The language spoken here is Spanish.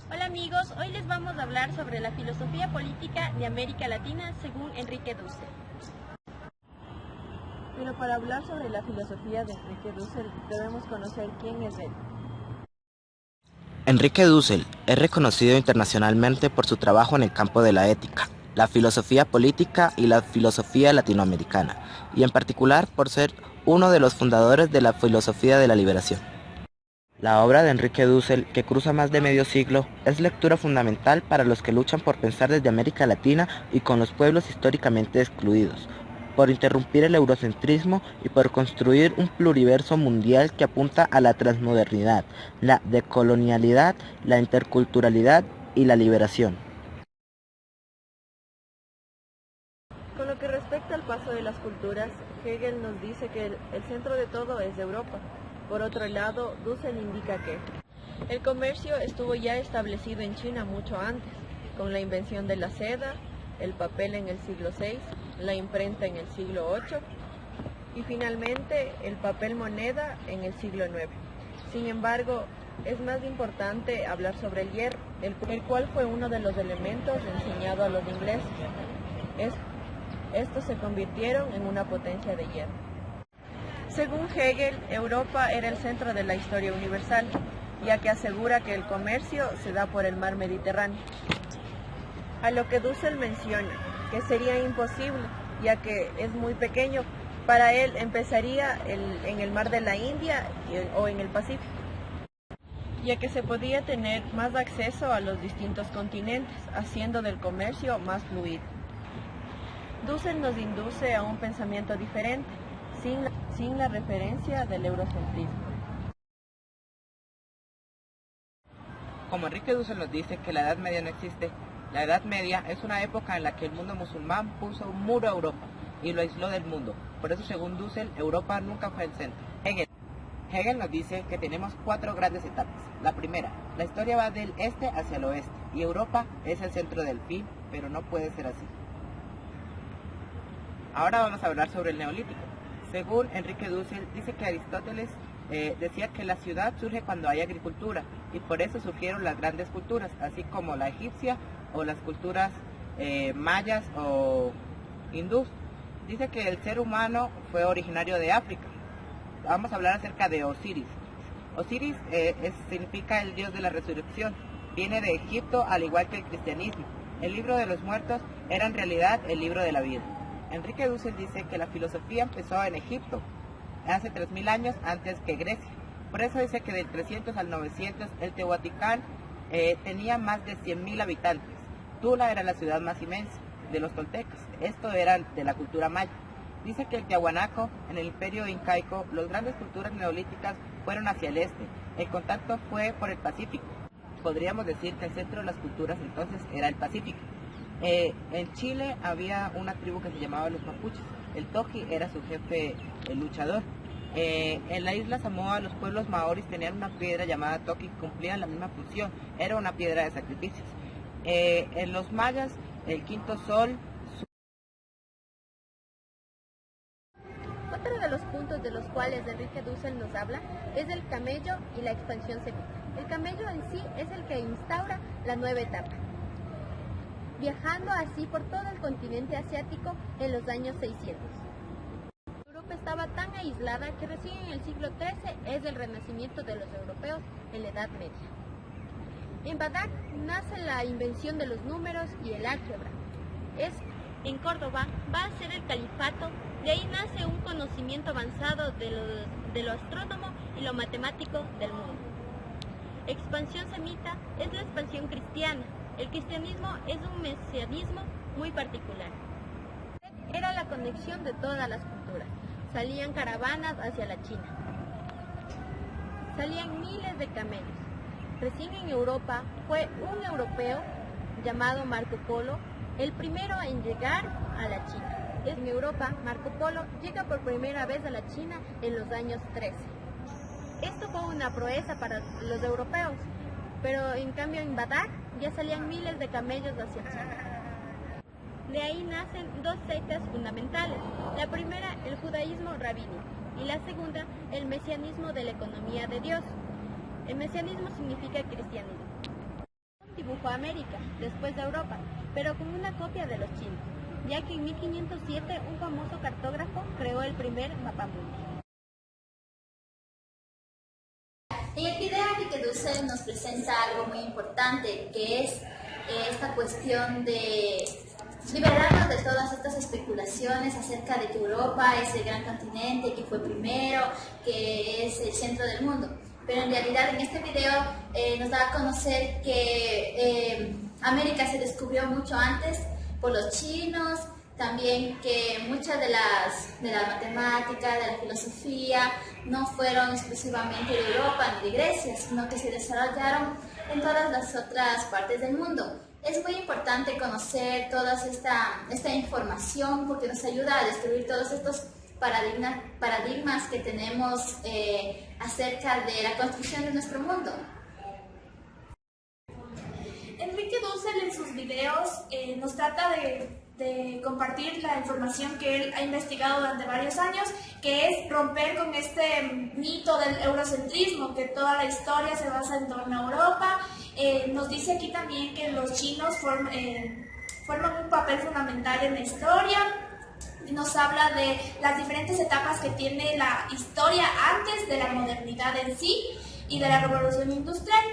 Hola amigos, hoy les vamos a hablar sobre la filosofía política de América Latina según Enrique Dussel. Pero para hablar sobre la filosofía de Enrique Dussel debemos conocer quién es él. Enrique Dussel es reconocido internacionalmente por su trabajo en el campo de la ética, la filosofía política y la filosofía latinoamericana, y en particular por ser uno de los fundadores de la filosofía de la liberación. La obra de Enrique Dussel, que cruza más de medio siglo, es lectura fundamental para los que luchan por pensar desde América Latina y con los pueblos históricamente excluidos, por interrumpir el eurocentrismo y por construir un pluriverso mundial que apunta a la transmodernidad, la decolonialidad, la interculturalidad y la liberación. Con lo que respecta al paso de las culturas, Hegel nos dice que el centro de todo es Europa. Por otro lado, Dussel indica que el comercio estuvo ya establecido en China mucho antes, con la invención de la seda, el papel en el siglo VI, la imprenta en el siglo VIII y finalmente el papel moneda en el siglo IX. Sin embargo, es más importante hablar sobre el hierro, el cual fue uno de los elementos enseñados a los ingleses. Estos se convirtieron en una potencia de hierro. Según Hegel, Europa era el centro de la historia universal, ya que asegura que el comercio se da por el mar Mediterráneo. A lo que Dussel menciona, que sería imposible, ya que es muy pequeño, para él empezaría en el mar de la India o en el Pacífico, ya que se podía tener más acceso a los distintos continentes, haciendo del comercio más fluido. Dussel nos induce a un pensamiento diferente, sin la referencia del eurocentrismo. Como Enrique Dussel nos dice que la Edad Media no existe, la Edad Media es una época en la que el mundo musulmán puso un muro a Europa y lo aisló del mundo. Por eso, según Dussel, Europa nunca fue el centro. Hegel nos dice que tenemos 4 grandes etapas. La primera, la historia va del este hacia el oeste y Europa es el centro del fin, pero no puede ser así. Ahora vamos a hablar sobre el neolítico. Según Enrique Dussel, dice que Aristóteles decía que la ciudad surge cuando hay agricultura y por eso surgieron las grandes culturas, así como la egipcia o las culturas mayas o hindús. Dice que el ser humano fue originario de África. Vamos a hablar acerca de Osiris. Osiris significa el dios de la resurrección. Viene de Egipto al igual que el cristianismo. El libro de los muertos era en realidad el libro de la vida. Enrique Dussel dice que la filosofía empezó en Egipto, hace 3000 años antes que Grecia. Por eso dice que del 300 al 900 el Teotihuacán tenía más de 100.000 habitantes. Tula era la ciudad más inmensa de los toltecas. Esto era de la cultura maya. Dice que el Tiahuanaco, en el imperio incaico, las grandes culturas neolíticas fueron hacia el este. El contacto fue por el Pacífico. Podríamos decir que el centro de las culturas entonces era el Pacífico. En Chile había una tribu que se llamaba los mapuches. El toji era su jefe, el luchador. En la isla Samoa los pueblos maoris tenían una piedra llamada toki que cumplía la misma función. Era una piedra de sacrificios. En los mayas el quinto sol. Otro de los puntos de los cuales Enrique Dussel nos habla es el camello y la expansión semita. El camello en sí es el que instaura la nueva etapa, viajando así por todo el continente asiático en los años 600. Europa estaba tan aislada que recién en el siglo XIII es el renacimiento de los europeos en la Edad Media. En Bagdad nace la invención de los números y el álgebra. En Córdoba va a ser el califato, de ahí nace un conocimiento avanzado de lo astrónomo y lo matemático del mundo. Expansión semita es la expansión cristiana. El cristianismo es un mesianismo muy particular. Era la conexión de todas las culturas. Salían caravanas hacia la China. Salían miles de camellos. Recién en Europa fue un europeo llamado Marco Polo el primero en llegar a la China. En Europa, Marco Polo llega por primera vez a la China en los años 13. Esto fue una proeza para los europeos, pero en cambio en Bagdad ya salían miles de camellos hacia China. De ahí nacen 2 sectas fundamentales. La primera, el judaísmo rabínico, y la segunda, el mesianismo de la economía de Dios. El mesianismo significa cristianismo. dibujó América, después de Europa, pero con una copia de los chinos, ya que en 1507 un famoso cartógrafo creó el primer mapamundi. En el video Enrique Dussel nos presenta algo muy importante, que es esta cuestión de liberarnos de todas estas especulaciones acerca de que Europa es el gran continente, que fue primero, que es el centro del mundo. Pero en realidad en este video nos da a conocer que América se descubrió mucho antes por los chinos, también que muchas de la matemática, de la filosofía, no fueron exclusivamente de Europa ni de Grecia, sino que se desarrollaron en todas las otras partes del mundo. Es muy importante conocer toda esta información porque nos ayuda a descubrir todos estos paradigmas que tenemos acerca de la construcción de nuestro mundo. Enrique Dussel en sus videos nos trata de compartir la información que él ha investigado durante varios años, que es romper con este mito del eurocentrismo, que toda la historia se basa en torno a Europa. Nos dice aquí también que los chinos forman un papel fundamental en la historia. Nos habla de las diferentes etapas que tiene la historia antes de la modernidad en sí y de la revolución industrial.